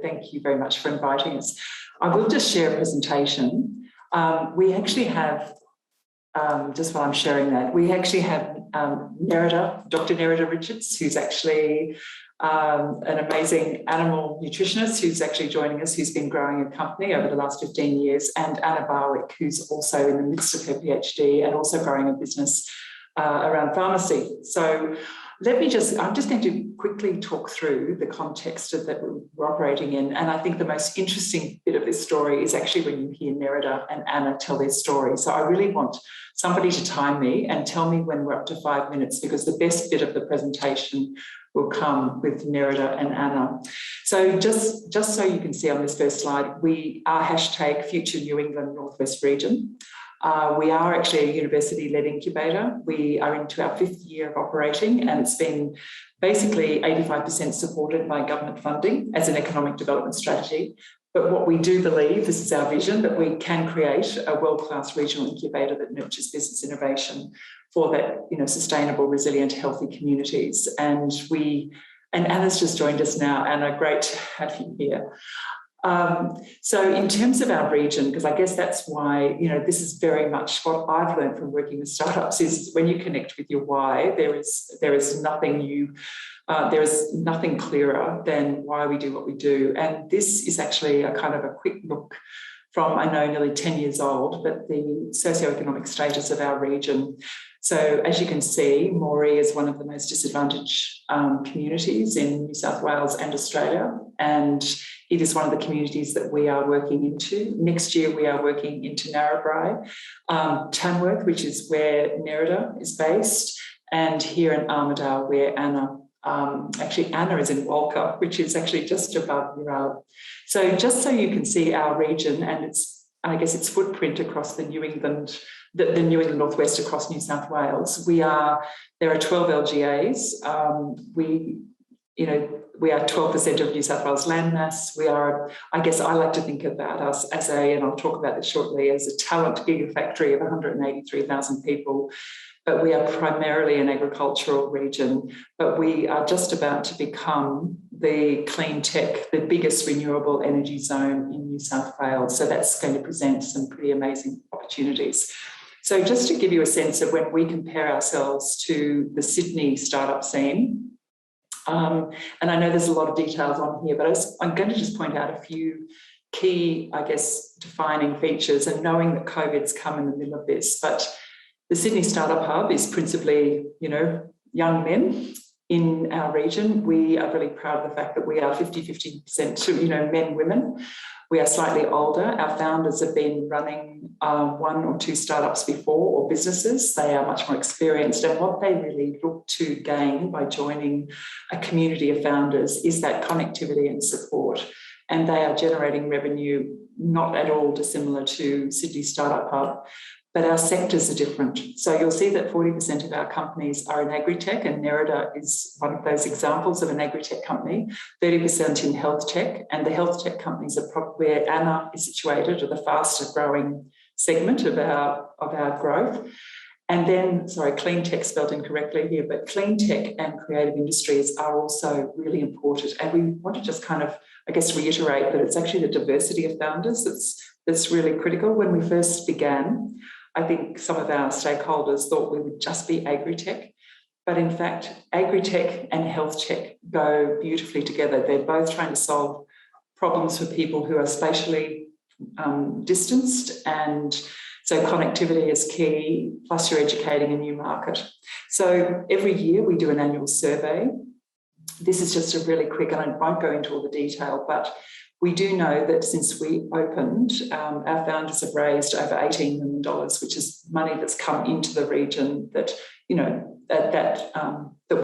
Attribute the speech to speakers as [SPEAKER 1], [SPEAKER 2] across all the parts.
[SPEAKER 1] thank you very much for inviting us. I will just share a presentation. We actually have, just while I'm sharing that, we actually have Nerida, Dr. Nerida Richards, who's actually an amazing animal nutritionist who's actually joining us, who's been growing a company over the last 15 years, and Anna Barwick, who's also in the midst of her PhD and also growing a business around pharmacy. So I'm just going to quickly talk through the context that we're operating in. And I think the most interesting bit of this story is actually when you hear Nerida and Anna tell their story. So I really want somebody to time me and tell me when we're up to 5 minutes, because the best bit of the presentation will come with Nerida and Anna. So just so you can see on this first slide, we are hashtag Future New England Northwest Region. We are actually a university-led incubator. We are into our 5th year of operating, and it's been basically 85% supported by government funding as an economic development strategy. But what we do believe, this is our vision, that we can create a world-class regional incubator that nurtures business innovation for that, sustainable, resilient, healthy communities. And Anna's just joined us now. Anna, great to have you here. So in terms of our region, because I guess that's why, this is very much what I've learned from working with startups, is when you connect with your why, there is nothing clearer than why we do what we do. And this is actually a kind of a quick look from, I know, nearly 10 years old, but the socioeconomic status of our region. So as you can see, Moree is one of the most disadvantaged communities in New South Wales and Australia, and it is one of the communities that we are working into. Next year, we are working into Narrabri, Tamworth, which is where Nerida is based, and here in Armidale, where Anna is in Walker, which is actually just above Nerida. So just so you can see our region and its footprint across the New England Northwest, across New South Wales, there are 12 LGAs. We are 12% of New South Wales landmass. We are, I like to think about us as and I'll talk about this shortly, as a talent gigafactory of 183,000 people. But we are primarily an agricultural region, but we are just about to become the clean tech, the biggest renewable energy zone in New South Wales. So that's going to present some pretty amazing opportunities. So just to give you a sense of when we compare ourselves to the Sydney startup scene, and I know there's a lot of details on here, but I'm going to just point out a few key, defining features, and knowing that COVID's come in the middle of this. But the Sydney Startup Hub is principally, young men in our region. We are really proud of the fact that we are 50-50%, men, women. We are slightly older. Our founders have been running 1 or 2 startups before, or businesses. They are much more experienced, and what they really look to gain by joining a community of founders is that connectivity and support. And they are generating revenue not at all dissimilar to Sydney Startup Hub. But our sectors are different. So you'll see that 40% of our companies are in agri-tech, and Nerida is one of those examples of an agri-tech company, 30% in health tech, and the health tech companies are probably where Anna is situated, are the faster growing segment of our growth. And then, clean tech spelled incorrectly here, but clean tech and creative industries are also really important. And we want to just reiterate that it's actually the diversity of founders that's really critical. When we first began, I think some of our stakeholders thought we would just be agri-tech, but in fact, agri-tech and health tech go beautifully together. They're both trying to solve problems for people who are spatially distanced, and so connectivity is key, plus you're educating a new market. So every year we do an annual survey. This is just a really quick, and I won't go into all the detail, but we do know that since we opened, our founders have raised over $18 million, which is money that's come into the region that we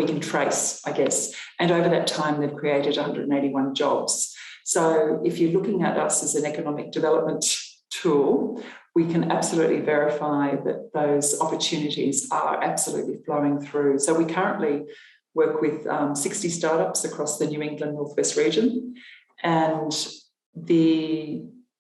[SPEAKER 1] can trace, And over that time, they've created 181 jobs. So if you're looking at us as an economic development tool, we can absolutely verify that those opportunities are absolutely flowing through. So we currently work with 60 startups across the New England Northwest region. And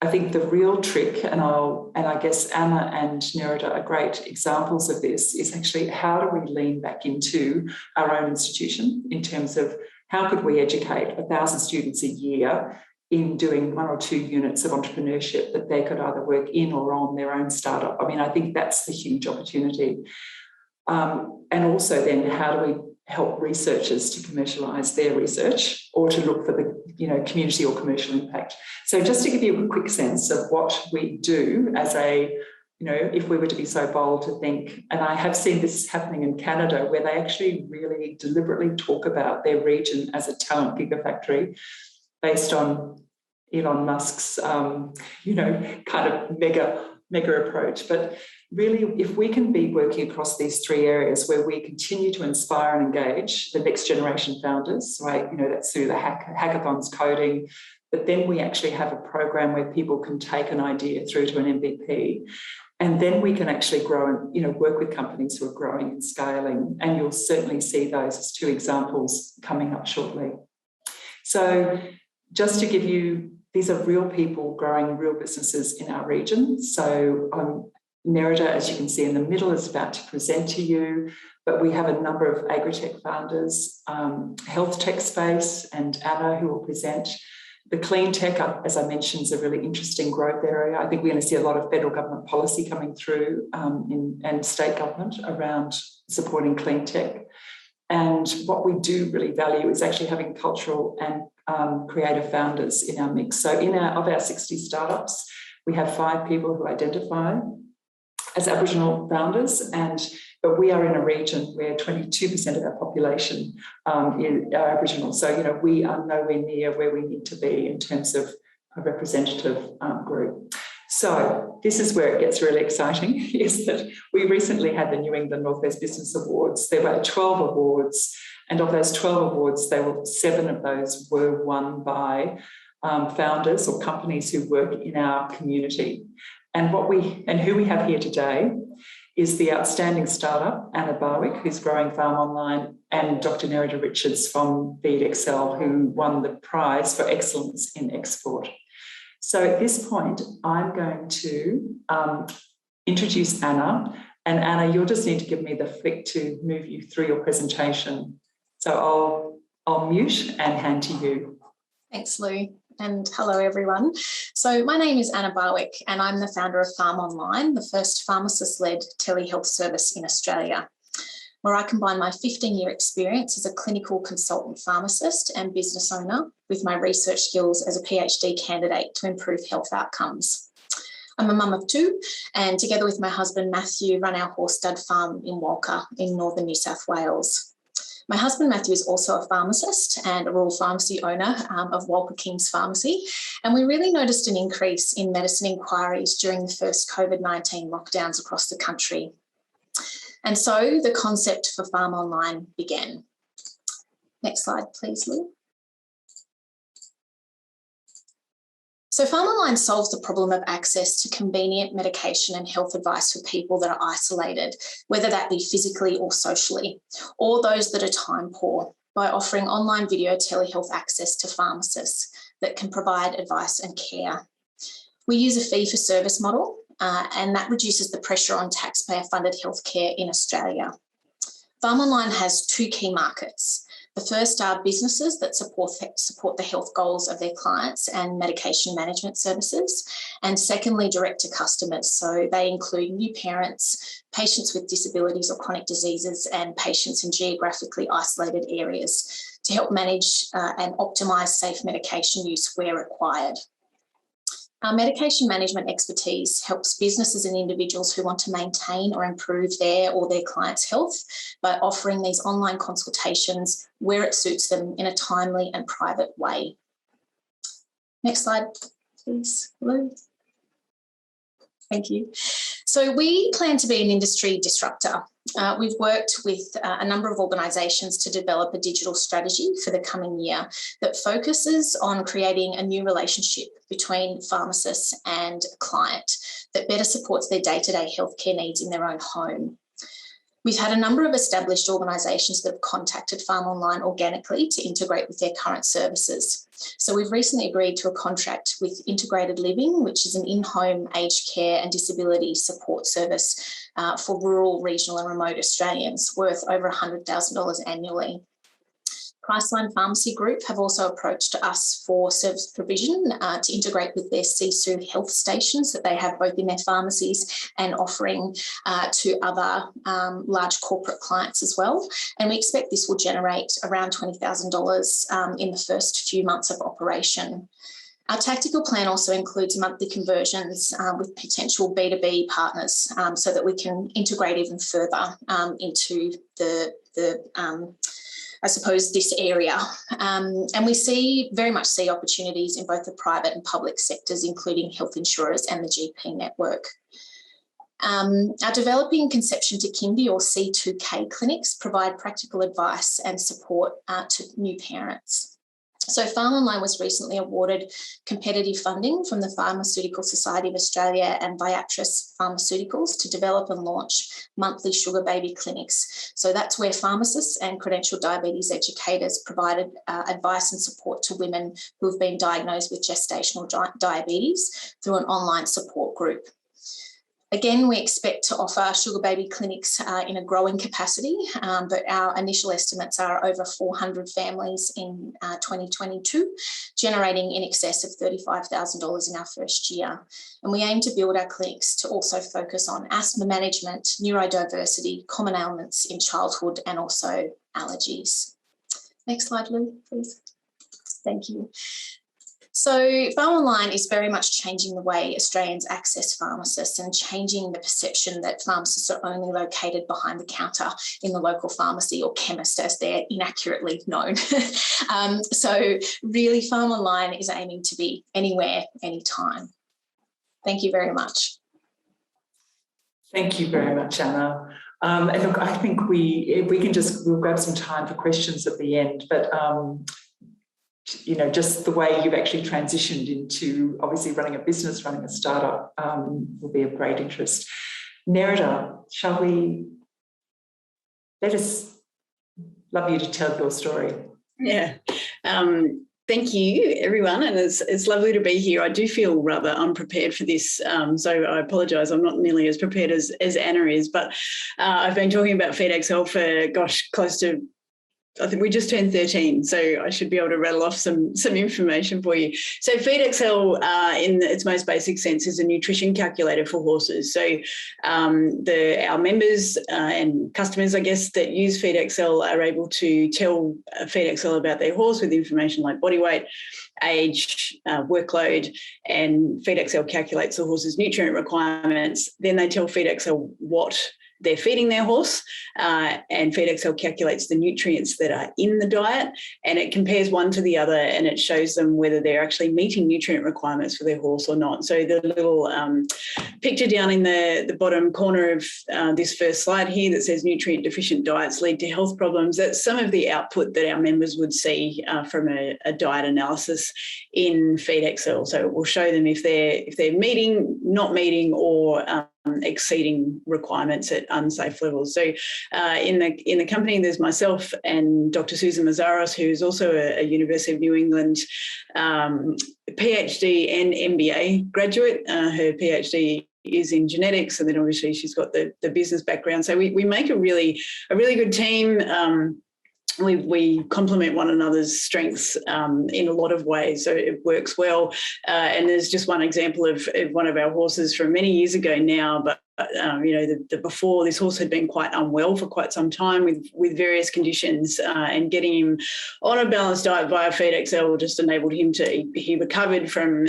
[SPEAKER 1] I think the real trick, and I guess Anna and Nerida are great examples of this, is actually how do we lean back into our own institution in terms of how could we educate 1,000 students a year in doing 1 or 2 units of entrepreneurship that they could either work in or on their own startup. I mean, I think that's the huge opportunity. And also then, how do we help researchers to commercialise their research or to look for the community or commercial impact? So just to give you a quick sense of what we do as a, if we were to be so bold to think, and I have seen this happening in Canada, where they actually really deliberately talk about their region as a talent gigafactory based on Elon Musk's, kind of mega approach. But really, if we can be working across these 3 areas where we continue to inspire and engage the next generation founders, right? That's through the hackathons, coding, but then we actually have a program where people can take an idea through to an MVP. And then we can actually grow and, work with companies who are growing and scaling. And you'll certainly see those as 2 examples coming up shortly. So just to give you, these are real people growing real businesses in our region. So Nerida, as you can see in the middle, is about to present to you, but we have a number of agri-tech founders, health tech space, and Anna, who will present. The clean tech, as I mentioned, is a really interesting growth area. I think we're going to see a lot of federal government policy coming through and state government around supporting clean tech. And what we do really value is actually having cultural and creative founders in our mix. So of our 60 startups, we have 5 people who identify as Aboriginal founders, but we are in a region where 22% of our population are Aboriginal. So, we are nowhere near where we need to be in terms of a representative group. So this is where it gets really exciting, is that we recently had the New England Northwest Business Awards. There were 12 awards, and of those 12 awards, 7 of those were won by founders or companies who work in our community. And who we have here today is the outstanding startup, Anna Barwick, who's growing FarmOnline, and Dr. Nerida Richards from FeedXL, who won the prize for excellence in export. So at this point, I'm going to introduce Anna. And Anna, you'll just need to give me the flick to move you through your presentation. So I'll mute and hand to you.
[SPEAKER 2] Thanks, Lou. And hello, everyone. So my name is Anna Barwick, and I'm the founder of FarmOnline, the first pharmacist-led telehealth service in Australia, where I combine my 15-year experience as a clinical consultant pharmacist and business owner with my research skills as a PhD candidate to improve health outcomes. I'm a mum of 2, and together with my husband, Matthew, run our horse stud farm in Walker in northern New South Wales. My husband, Matthew, is also a pharmacist and a rural pharmacy owner of Walker King's Pharmacy, and we really noticed an increase in medicine inquiries during the first COVID-19 lockdowns across the country. And so the concept for FarmOnline began. Next slide, please, Lou. So FarmOnline solves the problem of access to convenient medication and health advice for people that are isolated, whether that be physically or socially, or those that are time poor, by offering online video telehealth access to pharmacists that can provide advice and care. We use a fee-for-service model, and that reduces the pressure on taxpayer-funded healthcare in Australia. FarmOnline has 2 key markets. The first are businesses that support the health goals of their clients and medication management services. And secondly, direct to customers. So they include new parents, patients with disabilities or chronic diseases, and patients in geographically isolated areas to help manage and optimise safe medication use where required. Our medication management expertise helps businesses and individuals who want to maintain or improve their or their clients' health by offering these online consultations where it suits them in a timely and private way. Next slide, please, Lou. Thank you. So we plan to be an industry disruptor. We've worked with a number of organisations to develop a digital strategy for the coming year that focuses on creating a new relationship between pharmacists and client that better supports their day-to-day healthcare needs in their own home. We've had a number of established organisations that have contacted FarmOnline organically to integrate with their current services. So we've recently agreed to a contract with Integrated Living, which is an in-home aged care and disability support service for rural, regional and remote Australians worth over $100,000 annually. Priceline Pharmacy Group have also approached us for service provision to integrate with their CSU health stations that they have both in their pharmacies and offering to other large corporate clients as well. And we expect this will generate around $20,000 in the first few months of operation. Our tactical plan also includes monthly conversions with potential B2B partners so that we can integrate even further into I suppose, this area. And we very much see opportunities in both the private and public sectors, including health insurers and the GP network. Our developing conception to kindy or C2K clinics provide practical advice and support to new parents. So PharmOnline was recently awarded competitive funding from the Pharmaceutical Society of Australia and Viatris Pharmaceuticals to develop and launch monthly sugar baby clinics. So that's where pharmacists and credentialed diabetes educators provided advice and support to women who have been diagnosed with gestational diabetes through an online support group. Again, we expect to offer sugar baby clinics in a growing capacity, but our initial estimates are over 400 families in 2022, generating in excess of $35,000 in our first year. And we aim to build our clinics to also focus on asthma management, neurodiversity, common ailments in childhood, and also allergies. Next slide, Lou, please. Thank you. So PharmOnline is very much changing the way Australians access pharmacists and changing the perception that pharmacists are only located behind the counter in the local pharmacy or chemist, as they're inaccurately known. So really PharmOnline is aiming to be anywhere, anytime. Thank you very much.
[SPEAKER 1] Thank you very much, Anna. And look, I think we'll grab some time for questions at the end, but you know, just the way you've actually transitioned into obviously running a business, running a startup will be of great interest. Nerida, shall we love you to tell your story.
[SPEAKER 3] Yeah. Thank you, everyone, and it's lovely to be here. I do feel rather unprepared for this, so I apologise. I'm not nearly as prepared as Anna is, but I've been talking about FeedXL for, gosh, close to, I think we just turned 13, so I should be able to rattle off some information for you. So FeedXL, in its most basic sense, is a nutrition calculator for horses. So our members and customers, I guess, that use FeedXL are able to tell FeedXL about their horse with information like body weight, age, workload, and FeedXL calculates the horse's nutrient requirements. Then they tell FeedXL what they're feeding their horse, and FeedXL calculates the nutrients that are in the diet, and it compares one to the other, and it shows them whether they're actually meeting nutrient requirements for their horse or not. So the little picture down in the bottom corner of this first slide here that says nutrient deficient diets lead to health problems, that's some of the output that our members would see from a diet analysis in FeedXL. So it will show them if they're meeting, not meeting, or exceeding requirements at unsafe levels. So in the company, there's myself and Dr. Susan Mazzaros, who's also a University of New England PhD and MBA graduate. Her PhD is in genetics, and then obviously she's got the business background. So we make a really good team. We complement one another's strengths in a lot of ways, so it works well. And there's just one example of one of our horses from many years ago now, but you know, before this horse had been quite unwell for quite some time with various conditions, and getting him on a balanced diet via FeedXL just enabled him he recovered from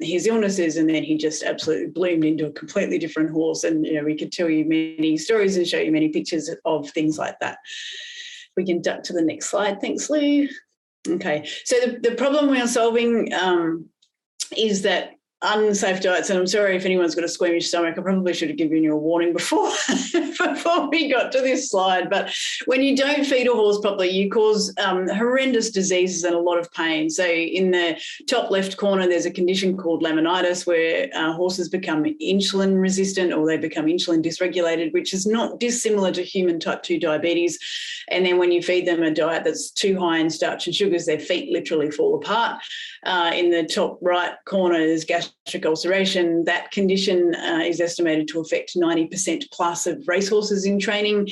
[SPEAKER 3] his illnesses, and then he just absolutely bloomed into a completely different horse. And you know, we could tell you many stories and show you many pictures of things like that. We can duck to the next slide. Thanks, Lou. Okay, so the problem we are solving is that unsafe diets, and I'm sorry if anyone's got a squeamish stomach, I probably should have given you a warning before we got to this slide, but when you don't feed a horse properly, you cause horrendous diseases and a lot of pain. So in the top left corner, there's a condition called laminitis, where horses become insulin resistant, or they become insulin dysregulated, which is not dissimilar to human type 2 diabetes. And then when you feed them a diet that's too high in starch and sugars, their feet literally fall apart. In the top right corner, there's gastritis gastric ulceration. That condition is estimated to affect 90% plus of racehorses in training.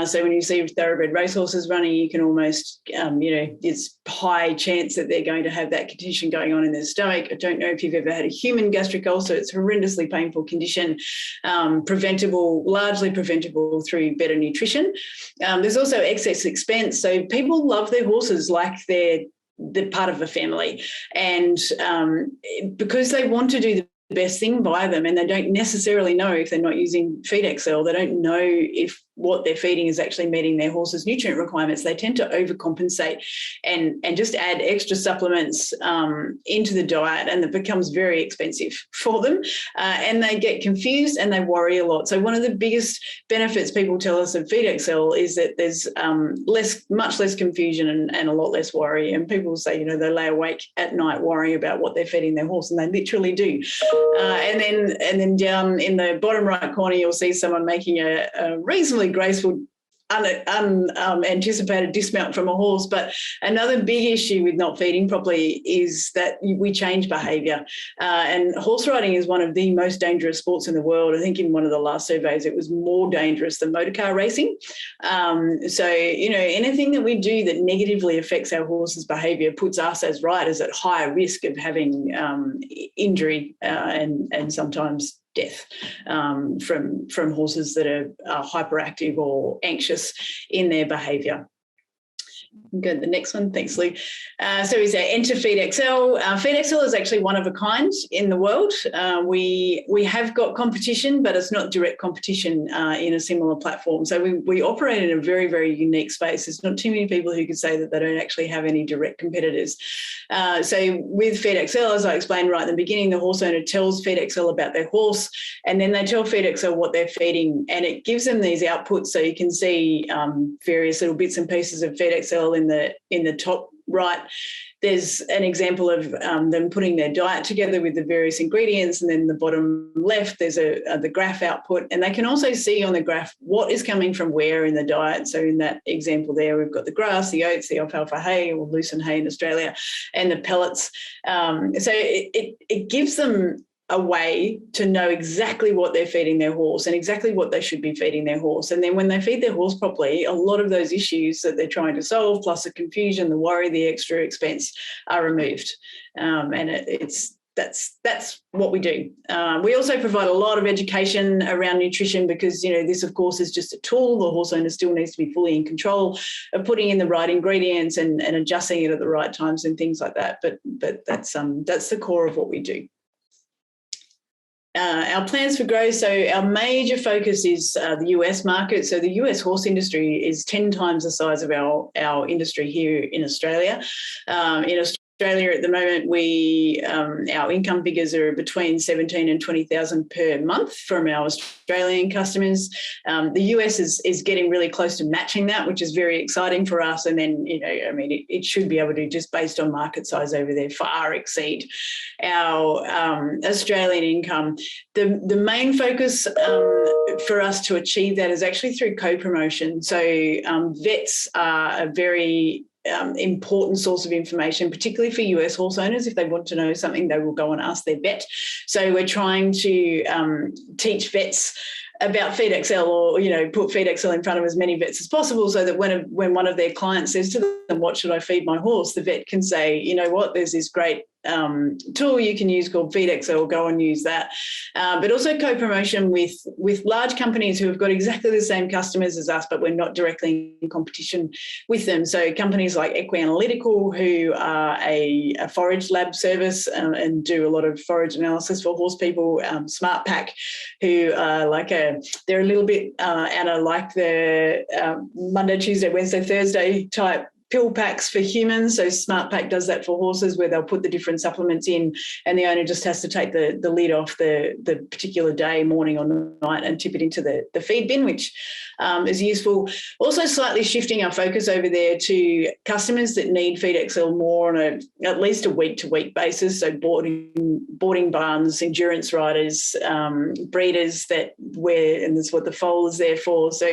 [SPEAKER 3] So when you see thoroughbred racehorses running, you can almost, it's high chance that they're going to have that condition going on in their stomach. I don't know if you've ever had a human gastric ulcer. It's a horrendously painful condition, largely preventable through better nutrition. There's also excess expense. So people love their horses like they're part of the family. And because they want to do the best thing by them, and they don't necessarily know, if they're not using FeedXL, they don't know if what they're feeding is actually meeting their horse's nutrient requirements, they tend to overcompensate and just add extra supplements into the diet, and it becomes very expensive for them, and they get confused and they worry a lot. So one of the biggest benefits people tell us of FeedXL is that there's much less confusion and a lot less worry. And people say, they lay awake at night worrying about what they're feeding their horse, and they literally do. And then down in the bottom right corner, you'll see someone making a reasonably graceful unanticipated dismount from a horse. But another big issue with not feeding properly is that we change behaviour. And horse riding is one of the most dangerous sports in the world. I think in one of the last surveys, it was more dangerous than motor car racing. So, anything that we do that negatively affects our horse's behaviour puts us as riders at higher risk of having injury and sometimes death from horses that are hyperactive or anxious in their behaviour. Go to the next one. Thanks, Lou. So we say enter FeedXL. FeedXL is actually one of a kind in the world. We have got competition, but it's not direct competition in a similar platform. So we operate in a very, very unique space. There's not too many people who could say that they don't actually have any direct competitors. So with FeedXL, as I explained right at the beginning, the horse owner tells FeedXL about their horse, and then they tell FeedXL what they're feeding, and it gives them these outputs. So you can see various little bits and pieces of FeedXL in the top right. There's an example of them putting their diet together with the various ingredients, and then the bottom left there's the graph output, and they can also see on the graph what is coming from where in the diet. So in that example there, we've got the grass, the oats, the alfalfa hay, or lucerne hay in Australia, and the pellets. So it gives them a way to know exactly what they're feeding their horse and exactly what they should be feeding their horse. And then when they feed their horse properly, a lot of those issues that they're trying to solve, plus the confusion, the worry, the extra expense, are removed. And that's what we do. We also provide a lot of education around nutrition because, this, of course, is just a tool. The horse owner still needs to be fully in control of putting in the right ingredients and adjusting it at the right times and things like that. But that's the core of what we do. Our plans for growth, so our major focus is the US market. So the US horse industry is 10 times the size of our industry here in Australia. In Australia at the moment, our income figures are between 17 and 20,000 per month from our Australian customers. The US is getting really close to matching that, which is very exciting for us. And then, it should be able to, just based on market size over there, far exceed our Australian income. The main focus for us to achieve that is actually through co-promotion. So vets are a very important source of information, particularly for US horse owners. If they want to know something, they will go and ask their vet. So we're trying to teach vets about FeedXL, or put FeedXL in front of as many vets as possible, so that when one of their clients says to them, "What should I feed my horse?" the vet can say, "You know what? There's this great tool you can use called FeedXL, go and use that." But also co-promotion with large companies who have got exactly the same customers as us, but we're not directly in competition with them. So companies like Equianalytical, who are a forage lab service and do a lot of forage analysis for horse people. SMART Pack, who are they're a little bit out of like the Monday, Tuesday, Wednesday, Thursday type pill packs for humans. So SMART Pack does that for horses, where they'll put the different supplements in and the owner just has to take the lid off the particular day, morning or night, and tip it into the feed bin, which is useful. Also slightly shifting our focus over there to customers that need FeedXL more on at least a week-to-week basis. So boarding barns, endurance riders, breeders and that's what the foal is there for. So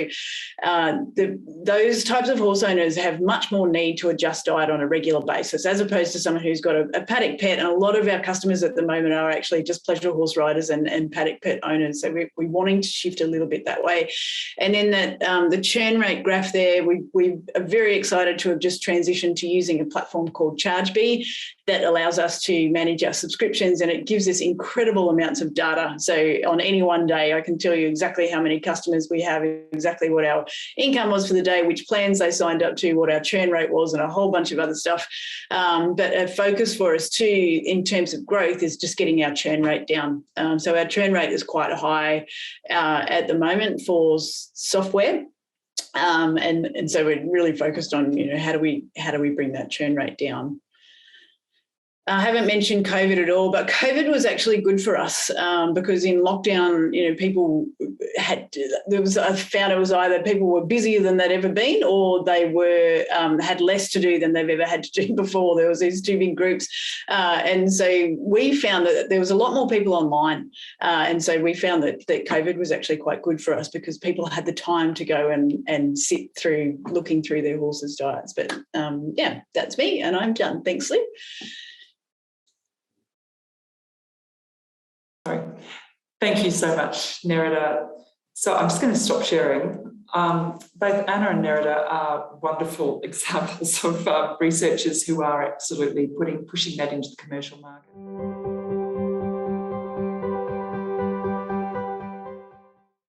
[SPEAKER 3] those types of horse owners have much more more need to adjust diet on a regular basis, as opposed to someone who's got a paddock pet. And a lot of our customers at the moment are actually just pleasure horse riders and paddock pet owners. So we're wanting to shift a little bit that way. And then that the churn rate graph there, we are very excited to have just transitioned to using a platform called ChargeBee that allows us to manage our subscriptions, and it gives us incredible amounts of data. So on any one day, I can tell you exactly how many customers we have, exactly what our income was for the day, which plans they signed up to, what our churn rate was, and a whole bunch of other stuff. But a focus for us too, in terms of growth, is just getting our churn rate down. So our churn rate is quite high at the moment for software. And so we're really focused on, how do we bring that churn rate down? I haven't mentioned COVID at all, but COVID was actually good for us because in lockdown, people I found it was either people were busier than they'd ever been, or they were had less to do than they've ever had to do before. There was these two big groups. And so we found that there was a lot more people online. And so we found that COVID was actually quite good for us because people had the time to go and sit through looking through their horses' diets. But that's me, and I'm done. Thanks, Lou.
[SPEAKER 1] Thank you so much, Nerida. So I'm just going to stop sharing. Both Anna and Nerida are wonderful examples of researchers who are absolutely pushing that into the commercial market.